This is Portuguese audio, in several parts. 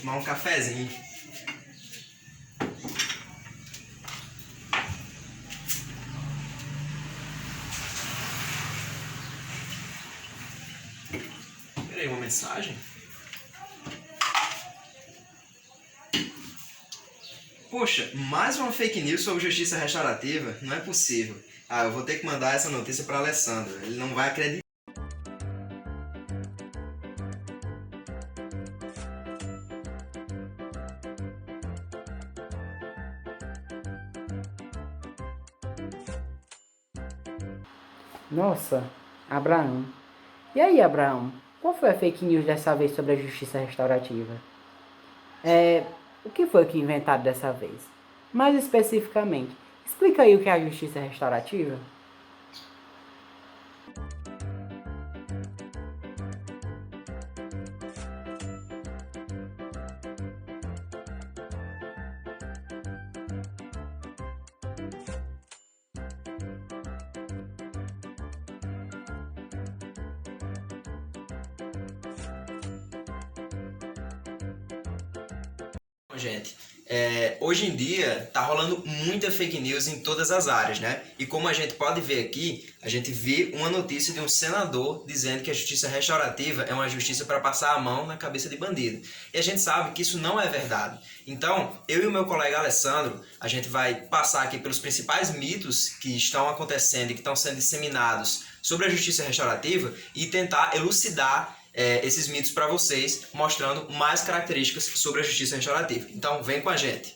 tomar um cafezinho. Peraí, uma mensagem? Poxa, mais uma fake news sobre justiça restaurativa? Não é possível. Eu vou ter que mandar essa notícia para Alessandro. Ele não vai acreditar. Nossa, Abraão. E aí, Abraão? Qual foi a fake news dessa vez sobre a justiça restaurativa? O que foi que inventaram dessa vez? Mais especificamente, explica aí o que é a justiça restaurativa. Gente, hoje em dia tá rolando muita fake news em todas as áreas, né? E como a gente pode ver aqui, a gente vê uma notícia de um senador dizendo que a justiça restaurativa é uma justiça para passar a mão na cabeça de bandido. E a gente sabe que isso não é verdade. Então, eu e o meu colega Alessandro, a gente vai passar aqui pelos principais mitos que estão acontecendo e que estão sendo disseminados sobre a justiça restaurativa e tentar elucidar esses mitos para vocês, mostrando mais características sobre a justiça restaurativa. Então, vem com a gente.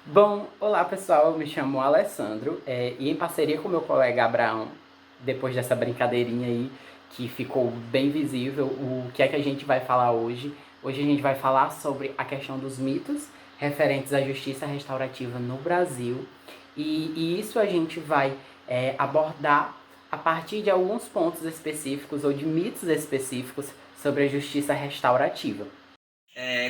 Bom, olá pessoal, eu me chamo Alessandro e em parceria com meu colega Abraão, depois dessa brincadeirinha aí que ficou bem visível, o que é que a gente vai falar hoje? Hoje a gente vai falar sobre a questão dos mitos referentes à justiça restaurativa no Brasil e isso a gente vai abordar a partir de alguns pontos específicos ou de mitos específicos sobre a justiça restaurativa.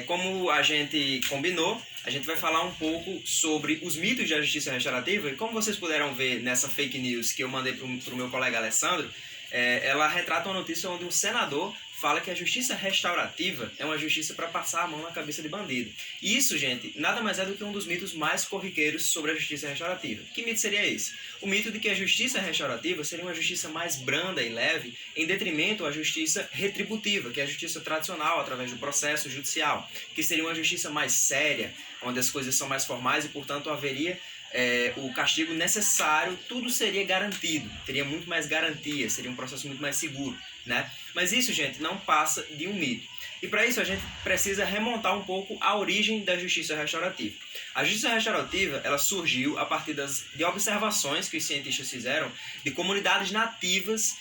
Como a gente combinou, a gente vai falar um pouco sobre os mitos da justiça restaurativa e como vocês puderam ver nessa fake news que eu mandei para o meu colega Alessandro, ela retrata uma notícia onde um senador fala que a justiça restaurativa é uma justiça para passar a mão na cabeça de bandido. E isso, gente, nada mais é do que um dos mitos mais corriqueiros sobre a justiça restaurativa. Que mito seria esse? O mito de que a justiça restaurativa seria uma justiça mais branda e leve, em detrimento à justiça retributiva, que é a justiça tradicional através do processo judicial, que seria uma justiça mais séria, onde as coisas são mais formais e, portanto, haveria o castigo necessário, tudo seria garantido, teria muito mais garantia, seria um processo muito mais seguro, né? Mas isso, gente, não passa de um mito. E para isso a gente precisa remontar um pouco a origem da justiça restaurativa. A justiça restaurativa, ela surgiu a partir de observações que os cientistas fizeram de comunidades nativas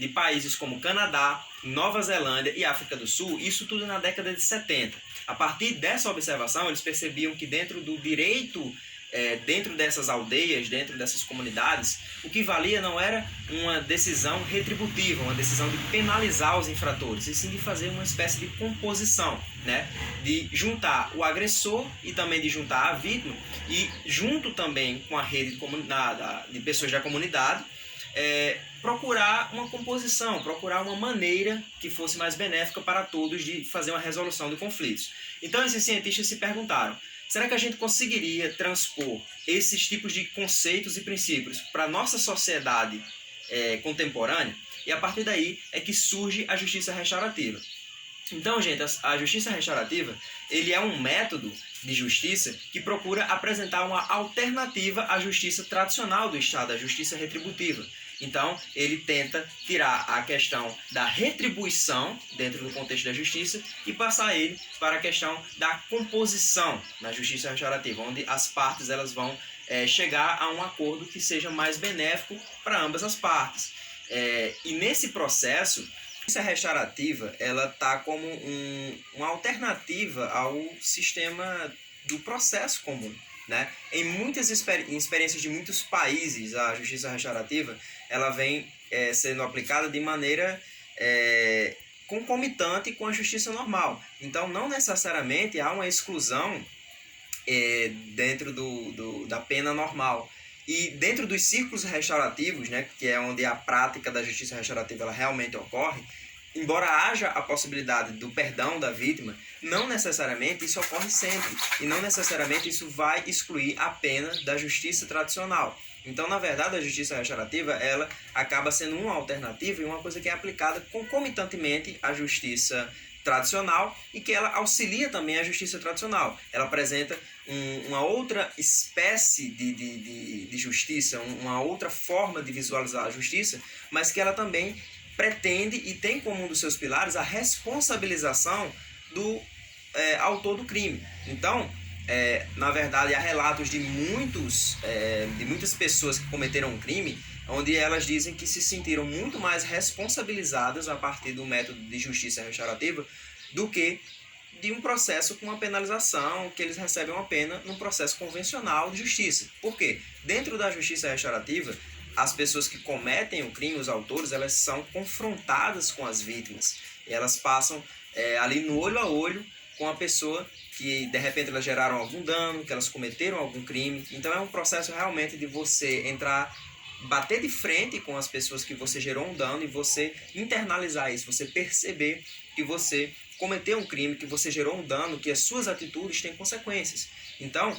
de países como Canadá, Nova Zelândia e África do Sul, isso tudo na década de 70. A partir dessa observação, eles percebiam que dentro do direito dentro dessas aldeias, dentro dessas comunidades, o que valia não era uma decisão retributiva, uma decisão de penalizar os infratores, e sim de fazer uma espécie de composição, né? De juntar o agressor e também de juntar a vítima, e junto também com a rede de pessoas da comunidade, procurar uma composição, procurar uma maneira que fosse mais benéfica para todos de fazer uma resolução de conflitos. Então esses cientistas se perguntaram: será que a gente conseguiria transpor esses tipos de conceitos e princípios para a nossa sociedade contemporânea? E a partir daí é que surge a justiça restaurativa. Então, gente, a justiça restaurativa, ele é um método de justiça que procura apresentar uma alternativa à justiça tradicional do Estado, a justiça retributiva. Então, ele tenta tirar a questão da retribuição dentro do contexto da justiça e passar ele para a questão da composição na justiça restaurativa, onde as partes elas vão chegar a um acordo que seja mais benéfico para ambas as partes. E nesse processo, a justiça restaurativa ela está como uma alternativa ao sistema do processo comum, né? Em muitas experiências de muitos países, a justiça restaurativa ela vem sendo aplicada de maneira concomitante com a justiça normal. Então, não necessariamente há uma exclusão dentro da pena normal. E dentro dos círculos restaurativos, né, que é onde a prática da justiça restaurativa ela realmente ocorre, embora haja a possibilidade do perdão da vítima, não necessariamente isso ocorre sempre. E não necessariamente isso vai excluir a pena da justiça tradicional. Então, na verdade, a justiça restaurativa, ela acaba sendo uma alternativa e uma coisa que é aplicada concomitantemente à justiça tradicional e que ela auxilia também a justiça tradicional. Ela apresenta uma outra espécie de justiça, uma outra forma de visualizar a justiça, mas que ela também pretende e tem como um dos seus pilares a responsabilização do autor do crime. Então, na verdade, há relatos de muitas pessoas que cometeram um crime, onde elas dizem que se sentiram muito mais responsabilizadas a partir do método de justiça restaurativa do que de um processo com uma penalização, que eles recebem uma pena num processo convencional de justiça. Por quê? Dentro da justiça restaurativa, as pessoas que cometem o crime, os autores, elas são confrontadas com as vítimas. Elas passam ali no olho a olho com a pessoa que, de repente, elas geraram algum dano, que elas cometeram algum crime. Então, é um processo realmente de você entrar, bater de frente com as pessoas que você gerou um dano e você internalizar isso, você perceber que você cometeu um crime, que você gerou um dano, que as suas atitudes têm consequências. Então,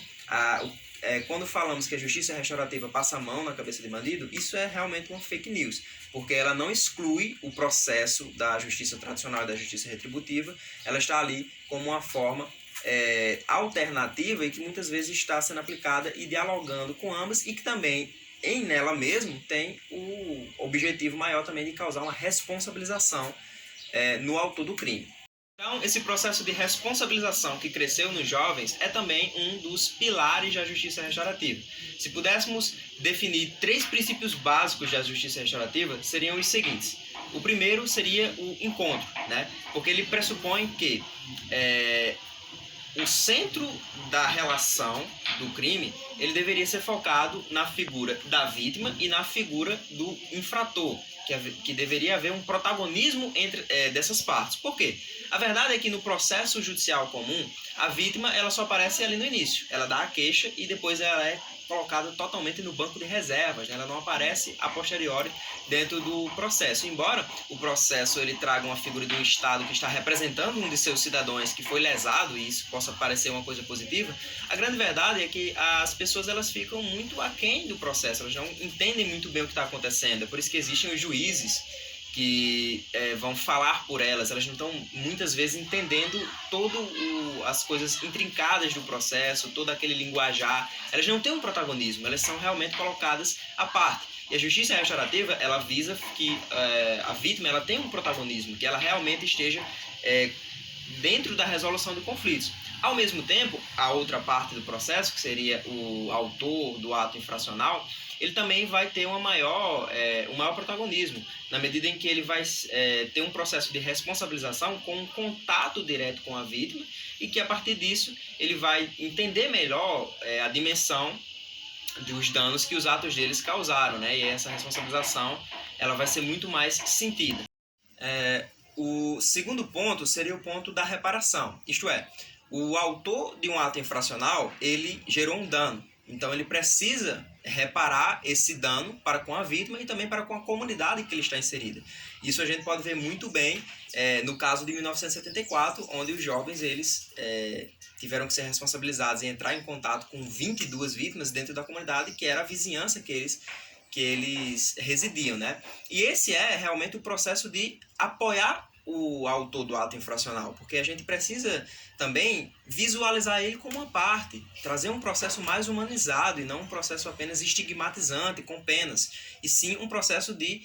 quando falamos que a justiça restaurativa passa a mão na cabeça de bandido, isso é realmente uma fake news, porque ela não exclui o processo da justiça tradicional e da justiça retributiva, ela está ali como uma forma alternativa e que muitas vezes está sendo aplicada e dialogando com ambas e que também, nela mesmo, tem o objetivo maior também de causar uma responsabilização no autor do crime. Então, esse processo de responsabilização que cresceu nos jovens é também um dos pilares da justiça restaurativa. Se pudéssemos definir 3 princípios básicos da justiça restaurativa, seriam os seguintes. O primeiro seria o encontro, né? Porque ele pressupõe que o centro da relação do crime ele deveria ser focado na figura da vítima e na figura do infrator, que deveria haver um protagonismo dessas partes. Por quê? A verdade é que no processo judicial comum, a vítima ela só aparece ali no início. Ela dá a queixa e depois ela é colocada totalmente no banco de reservas, né? Ela não aparece a posteriori dentro do processo. Embora o processo ele traga uma figura de um Estado que está representando um de seus cidadãos que foi lesado, e isso possa parecer uma coisa positiva, a grande verdade é que as pessoas elas ficam muito aquém do processo, elas não entendem muito bem o que está acontecendo. É por isso que existem os juízes que vão falar por elas não estão muitas vezes entendendo as coisas intrincadas do processo, todo aquele linguajar, elas não têm um protagonismo, elas são realmente colocadas à parte. E a justiça restaurativa, ela visa que a vítima ela tenha um protagonismo, que ela realmente esteja dentro da resolução de conflitos. Ao mesmo tempo, a outra parte do processo, que seria o autor do ato infracional, ele também vai ter um maior protagonismo, na medida em que ele vai ter um processo de responsabilização com um contato direto com a vítima e que, a partir disso, ele vai entender melhor a dimensão dos danos que os atos deles causaram, né? E essa responsabilização ela vai ser muito mais sentida. O segundo ponto seria o ponto da reparação, isto é, o autor de um ato infracional, ele gerou um dano, então ele precisa reparar esse dano para com a vítima e também para com a comunidade que ele está inserida. Isso a gente pode ver muito bem no caso de 1974, onde os jovens eles tiveram que ser responsabilizados em entrar em contato com 22 vítimas dentro da comunidade, que era a vizinhança que eles residiam, né? E esse é realmente o processo de apoiar o autor do ato infracional, porque a gente precisa também visualizar ele como uma parte, trazer um processo mais humanizado e não um processo apenas estigmatizante, com penas, e sim um processo de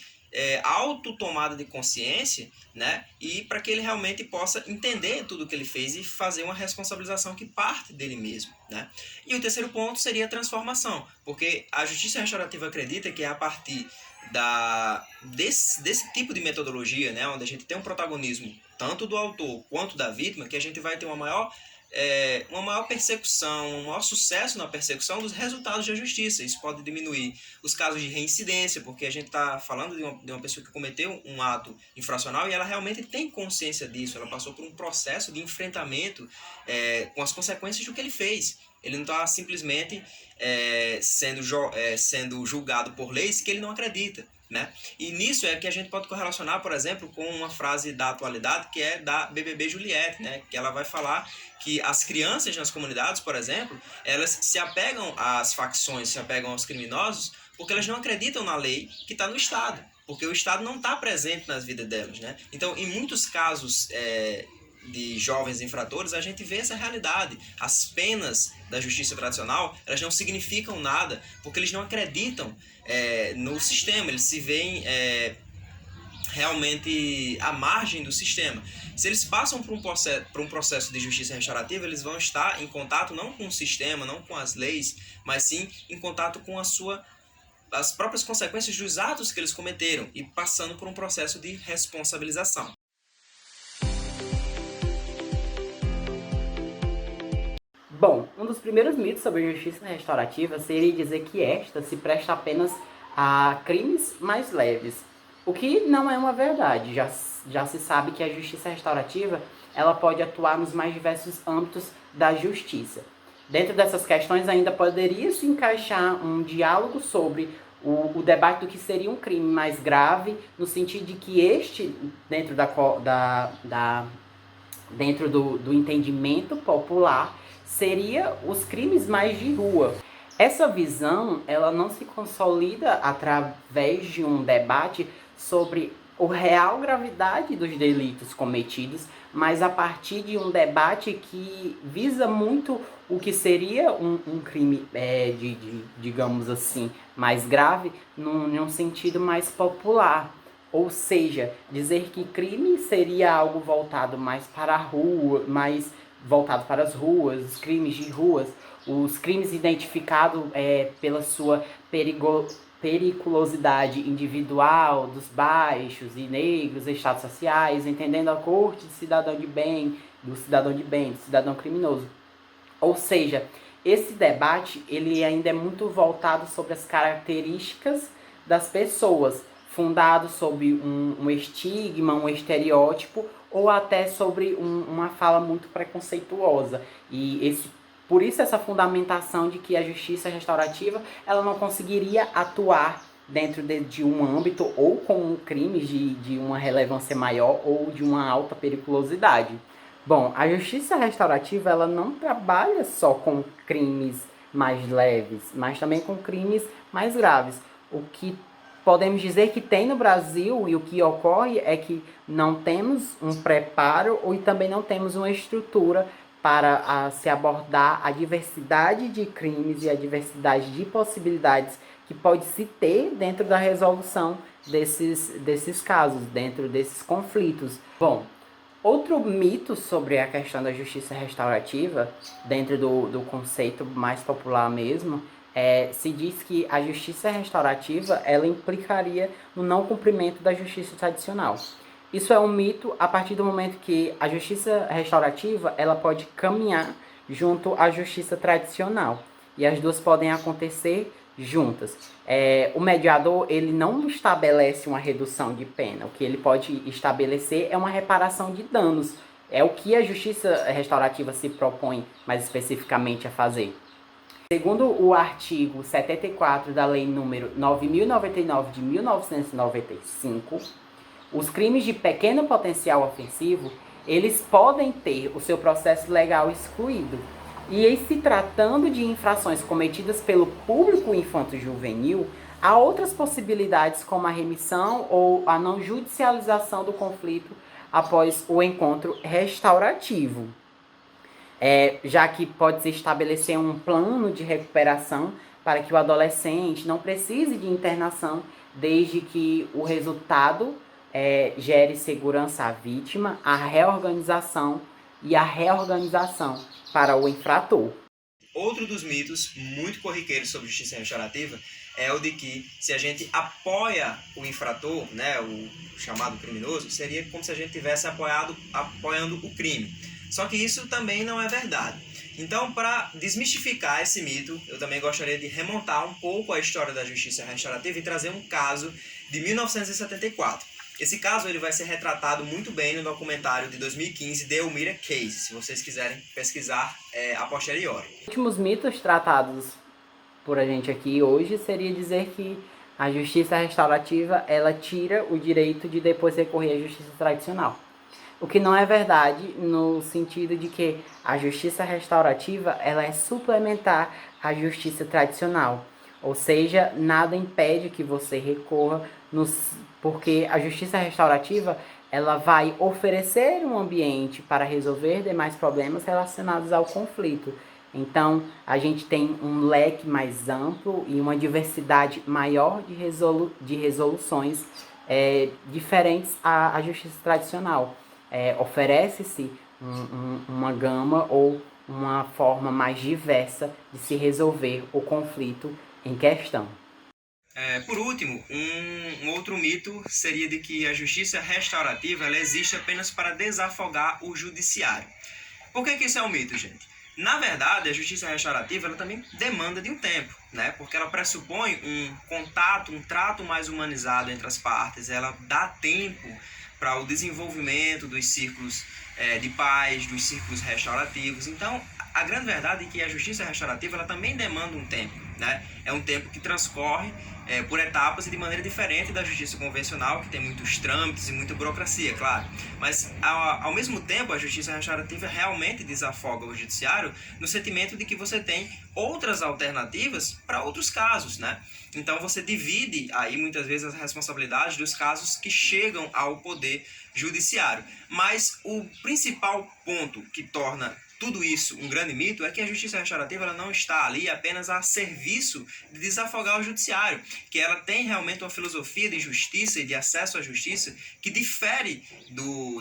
autotomada de consciência, né? E para que ele realmente possa entender tudo o que ele fez e fazer uma responsabilização que parte dele mesmo, né? E o terceiro ponto seria a transformação, porque a justiça restaurativa acredita que é a partir desse tipo de metodologia, né, onde a gente tem um protagonismo tanto do autor quanto da vítima, que a gente vai ter uma maior persecução, um maior sucesso na persecução dos resultados da justiça. Isso pode diminuir os casos de reincidência, porque a gente está falando de uma pessoa que cometeu um ato infracional e ela realmente tem consciência disso, ela passou por um processo de enfrentamento com as consequências do que ele fez. Ele não está simplesmente sendo julgado por leis que ele não acredita. né? E nisso é que a gente pode correlacionar, por exemplo, com uma frase da atualidade que é da BBB Juliette, né? Que ela vai falar que as crianças nas comunidades, por exemplo, elas se apegam às facções, se apegam aos criminosos, porque elas não acreditam na lei que está no Estado, porque o Estado não está presente nas vidas delas, né? Então, em muitos casos de jovens infratores, a gente vê essa realidade. As penas da justiça tradicional, elas não significam nada, porque eles não acreditam no sistema, eles se veem realmente à margem do sistema. Se eles passam por um processo de justiça restaurativa, eles vão estar em contato não com o sistema, não com as leis, mas sim em contato com as próprias consequências dos atos que eles cometeram e passando por um processo de responsabilização. Bom, um dos primeiros mitos sobre a justiça restaurativa seria dizer que esta se presta apenas a crimes mais leves, o que não é uma verdade. Já se sabe que a justiça restaurativa ela pode atuar nos mais diversos âmbitos da justiça. Dentro dessas questões ainda poderia se encaixar um diálogo sobre o debate do que seria um crime mais grave, no sentido de que este, dentro do entendimento popular, seria os crimes mais de rua. Essa visão, ela não se consolida através de um debate sobre a real gravidade dos delitos cometidos, mas a partir de um debate que visa muito o que seria um crime, digamos assim, mais grave, num sentido mais popular. Ou seja, dizer que crime seria algo voltado mais para a rua, mais voltado para as ruas, os crimes de ruas, os crimes identificados pela sua periculosidade individual, dos baixos e negros, estados sociais, entendendo a corte de cidadão de bem, do cidadão criminoso. Ou seja, esse debate ele ainda é muito voltado sobre as características das pessoas, fundado sobre um estigma, um estereótipo, ou até sobre uma fala muito preconceituosa. Por isso essa fundamentação de que a justiça restaurativa ela não conseguiria atuar dentro de um âmbito ou com crimes de uma relevância maior ou de uma alta periculosidade. Bom, a justiça restaurativa ela não trabalha só com crimes mais leves, mas também com crimes mais graves. O que podemos dizer que tem no Brasil e o que ocorre é que não temos um preparo e também não temos uma estrutura para se abordar a diversidade de crimes e a diversidade de possibilidades que pode se ter dentro da resolução desses casos, dentro desses conflitos. Bom, outro mito sobre a questão da justiça restaurativa, dentro do conceito mais popular mesmo, se diz que a justiça restaurativa ela implicaria no não cumprimento da justiça tradicional. Isso é um mito a partir do momento que a justiça restaurativa ela pode caminhar junto à justiça tradicional e as duas podem acontecer juntas. O mediador ele não estabelece uma redução de pena, o que ele pode estabelecer é uma reparação de danos. É o que a justiça restaurativa se propõe mais especificamente a fazer. Segundo o artigo 74 da Lei número 9.099 de 1995, os crimes de pequeno potencial ofensivo, eles podem ter o seu processo legal excluído. E em se tratando de infrações cometidas pelo público infanto-juvenil, há outras possibilidades como a remissão ou a não judicialização do conflito após o encontro restaurativo. Já que pode-se estabelecer um plano de recuperação para que o adolescente não precise de internação, desde que o resultado gere segurança à vítima, a reorganização para o infrator. Outro dos mitos muito corriqueiros sobre justiça restaurativa é o de que se a gente apoia o infrator, né, o chamado criminoso, seria como se a gente estivesse apoiando o crime. Só que isso também não é verdade. Então, para desmistificar esse mito, eu também gostaria de remontar um pouco a história da justiça restaurativa e trazer um caso de 1974. Esse caso ele vai ser retratado muito bem no documentário de 2015, The Elmira Case, se vocês quiserem pesquisar a posteriori. Os últimos mitos tratados por a gente aqui hoje seria dizer que A justiça restaurativa, ela tira o direito de depois recorrer à justiça tradicional. O que não é verdade no sentido de que a justiça restaurativa, ela é suplementar à justiça tradicional. Ou seja, nada impede que você recorra, porque a justiça restaurativa, ela vai oferecer um ambiente para resolver demais problemas relacionados ao conflito. Então, a gente tem um leque mais amplo e uma diversidade maior de resoluções diferentes à justiça tradicional. Oferece-se uma gama ou uma forma mais diversa de se resolver o conflito em questão. Por último, um outro mito seria de que a justiça restaurativa ela existe apenas para desafogar o judiciário. Por que isso é um mito, gente? Na verdade, a justiça restaurativa ela também demanda de um tempo, né? Porque ela pressupõe um contato, um trato mais humanizado entre as partes, ela dá tempo para o desenvolvimento dos círculos de paz, dos círculos restaurativos. Então, a grande verdade é que a justiça restaurativa ela também demanda um tempo, né? É um tempo que transcorre por etapas e de maneira diferente da justiça convencional, que tem muitos trâmites e muita burocracia, claro. Mas, ao mesmo tempo, a justiça restaurativa realmente desafoga o judiciário no sentimento de que você tem outras alternativas para outros casos, né? Então, você divide aí, muitas vezes, as responsabilidades dos casos que chegam ao poder judiciário. Mas o principal ponto que torna tudo isso um grande mito é que a justiça restaurativa ela não está ali apenas a serviço de desafogar o judiciário, que ela tem realmente uma filosofia de justiça e de acesso à justiça que difere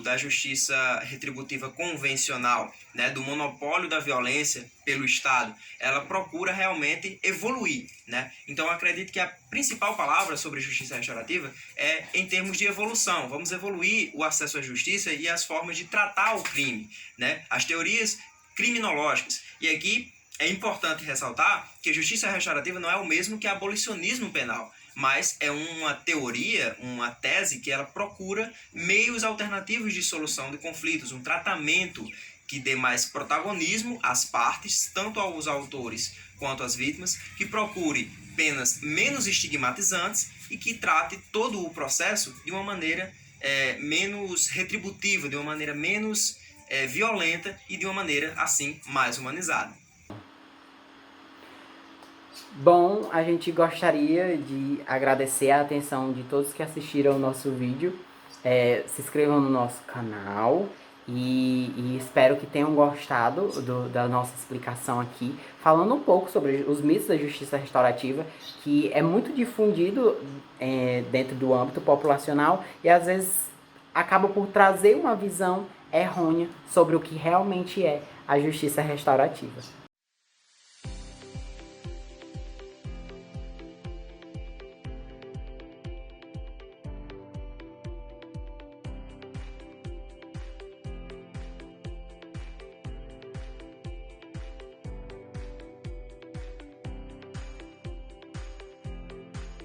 da justiça retributiva convencional, né, do monopólio da violência pelo Estado. Ela procura realmente evoluir, né? Então eu acredito que a principal palavra sobre justiça restaurativa é em termos de evolução. Vamos evoluir o acesso à justiça e as formas de tratar o crime, né? As teorias criminológicas. E aqui é importante ressaltar que a justiça restaurativa não é o mesmo que abolicionismo penal, mas é uma teoria, uma tese que ela procura meios alternativos de solução de conflitos, um tratamento que dê mais protagonismo às partes, tanto aos autores quanto às vítimas, que procure penas menos estigmatizantes e que trate todo o processo de uma maneira menos retributiva, de uma maneira menos violenta e de uma maneira, assim, mais humanizada. Bom, a gente gostaria de agradecer a atenção de todos que assistiram ao nosso vídeo. Se inscrevam no nosso canal e espero que tenham gostado da nossa explicação aqui, falando um pouco sobre os mitos da justiça restaurativa, que é muito difundido dentro do âmbito populacional e às vezes acaba por trazer uma visão errônea sobre o que realmente é a justiça restaurativa.